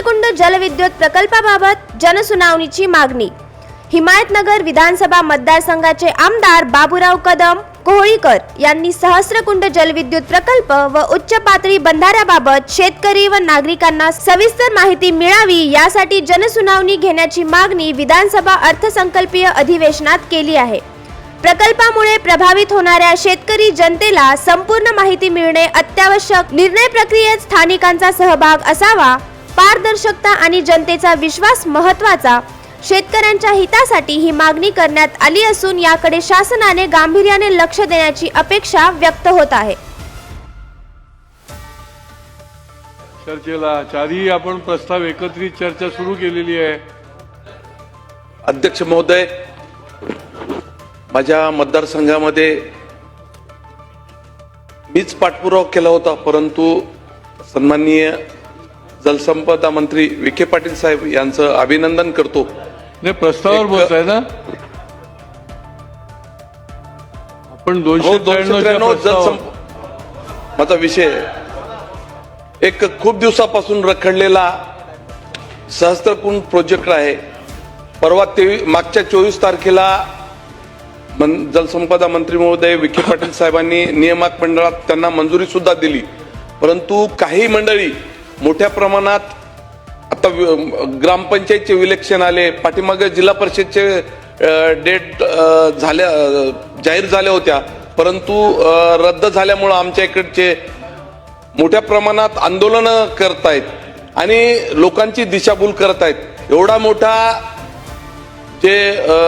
सहस्त्रकुंड जलविद्युत प्रकल्पाबाबत जनसुनावणीची मागणी। हिमायतनगर विधानसभा मतदारसंघाचे आमदार बाबूराव कदम कोहळीकर यांनी सहस्त्रकुंड जलविद्युत प्रकल्प व उच्च पातळी बंधाऱ्याबाबत शेतकरी व नागरिकांना सविस्तर माहिती मिळावी यासाठी जनसुनावणी घेण्याची मागणी विधानसभा अर्थसंकल्पीय अधिवेशनात केली आहे। प्रकल्पामुळे प्रभावित होणाऱ्या शेतकरी जनतेला संपूर्ण माहिती मिळणे अत्यावश्यक, निर्णय प्रक्रियेत स्थानिकांचा सहभाग असावा, पारदर्शकता आणि जनतेचा विश्वास महत्त्वाचा। शेतकऱ्यांच्या हितासाठी ही मागणी करण्यात आली असून याकडे शासनाने गांभीर्याने लक्ष देण्याची अपेक्षा व्यक्त होत आहे। चर्चेला चारही आपण प्रस्ताव एकत्रित चर्चा सुरू केलेली आहे। अध्यक्ष महोदय, माझ्या मतदारसंघामध्ये मीच पाठपुरावा केला होता, परंतु सन्माननीय जलसंपदा मंत्री विखे पाटील साहेब यांचं अभिनंदन करतो। नाही, प्रस्तावावर बोलताय ना आपण? 293 माझा विषय एक खूप दिवसापासून रखडलेला सहस्त्रकुंड प्रोजेक्ट आहे। परवा मागच्या 24 तारखेला जलसंपदा मंत्री महोदय विखे पाटील साहेबांनी नियामक मंडळात त्यांना मंजुरी सुद्धा दिली, परंतु काही मंडळी मोठ्या प्रमाणात आता ग्रामपंचायतचे इलेक्शन आले, पाठीमागे जिल्हा परिषदचे डेट जाहीर झाल्या होत्या, परंतु रद्द झाल्यामुळे आमच्या इकडचे मोठ्या प्रमाणात आंदोलन करतायत आणि लोकांची दिशाभूल करत आहेत। एवढा मोठा जे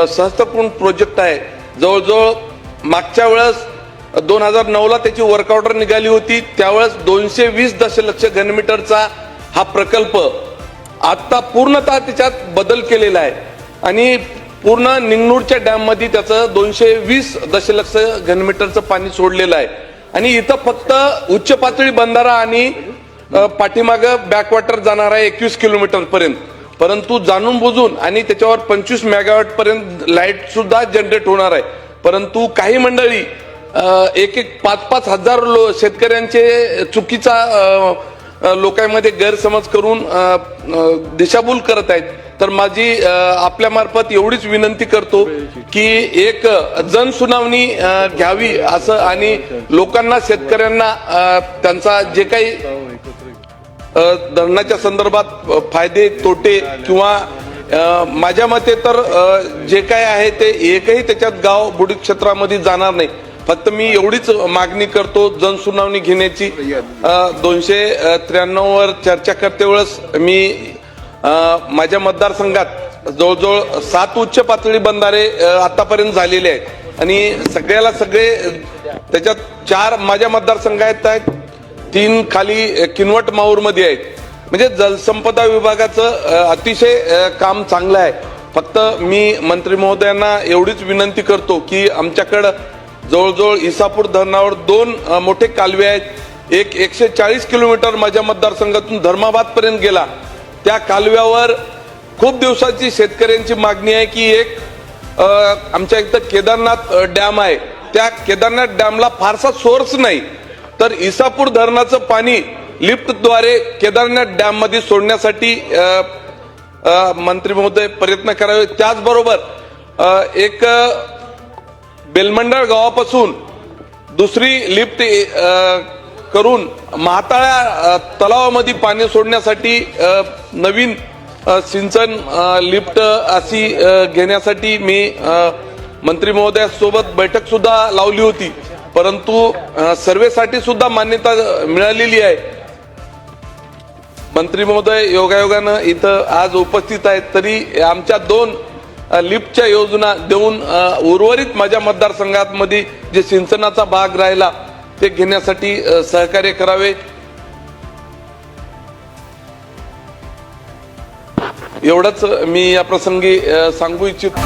सहस्त्रकुंड प्रोजेक्ट आहे, जवळजवळ मागच्या वेळेस 2009ला त्याची वर्क ऑर्डर निघाली होती, त्यावेळेस 220 दशलक्ष घनमीटरचा हा प्रकल्प आता पूर्णतः त्याच्यात बदल केलेला आहे आणि पूर्ण निंगनूरच्या डॅम मध्ये त्याचं 220 दशलक्ष घनमीटरचं पाणी सोडलेलं आहे आणि इथं फक्त उच्च पातळी बंधारा आणि पाठीमागं बॅकवॉटर जाणार आहे 21 किलोमीटर पर्यंत, परंतु जाणून बुजून आणि त्याच्यावर 25 मेगावॉट पर्यंत लाईट सुद्धा जनरेट होणार आहे। परंतु काही मंडळी एक 5-5 हजार शेतकऱ्यांचे चुकीचा लोकांमध्ये गैरसमज करून दिशाभूल करत आहेत। तर माझी आपल्या मार्फत एवढीच विनंती करतो की एक जनसुनावणी घ्यावी असं आणि लोकांना, शेतकऱ्यांना त्यांचा जे काही धरणाच्या संदर्भात फायदे तोटे किंवा माझ्या मते तर जे काय आहे ते एकही त्याच्यात गाव बुडीत क्षेत्रामध्ये जाणार नाही। फक्त मी एवढीच मागणी करतो जनसुनावणी घेण्याची। 293 वर चर्चा करते वेळेस मी माझ्या मतदारसंघात जवळजवळ 7 उच्च पातळी बंधारे आतापर्यंत झालेले आहेत आणि सगळे त्याच्यात 4 माझ्या मतदारसंघात आहेत, 3 खाली किनवट माहूर मध्ये आहेत। म्हणजे जलसंपदा विभागाचं अतिशय काम चांगलं आहे। फक्त मी मंत्री महोदयांना एवढीच विनंती करतो की आमच्याकडं जवळजवळ इसापूर धरणावर 2 मोठे कालवे आहेत, एक 140 किलोमीटर माझ्या मतदारसंघातून धर्माबाद पर्यंत गेला। त्या कालव्यावर खूप दिवसाची शेतकऱ्यांची मागणी आहे की एक आमच्या इथं केदारनाथ डॅम आहे, त्या केदारनाथ डॅमला फारसा सोर्स नाही, तर इसापूर धरणाचं पाणी लिफ्टद्वारे केदारनाथ डॅम मध्ये सोडण्यासाठी मंत्री महोदय प्रयत्न करावे। त्याचबरोबर एक बेलमंडळ गावापासून दुसरी लिफ्ट करून म्हाताळ्या तलावामध्ये पाणी सोडण्यासाठी नवीन सिंचन लिफ्ट अशी घेण्यासाठी मी मंत्री महोदयासोबत बैठक सुद्धा लावली होती, परंतु सर्वेसाठी सुद्धा मान्यता मिळालेली आहे। मंत्री महोदय योगायोगानं इथं आज उपस्थित आहेत, तरी आमच्या 2 लिफ्टच्या योजना देऊन उर्वरित माझ्या मतदारसंघात मध्ये जे सिंचनाचा भाग राहिला ते घेण्यासाठी सहकार्य करावे एवढंच मी या प्रसंगी सांगू इच्छितो।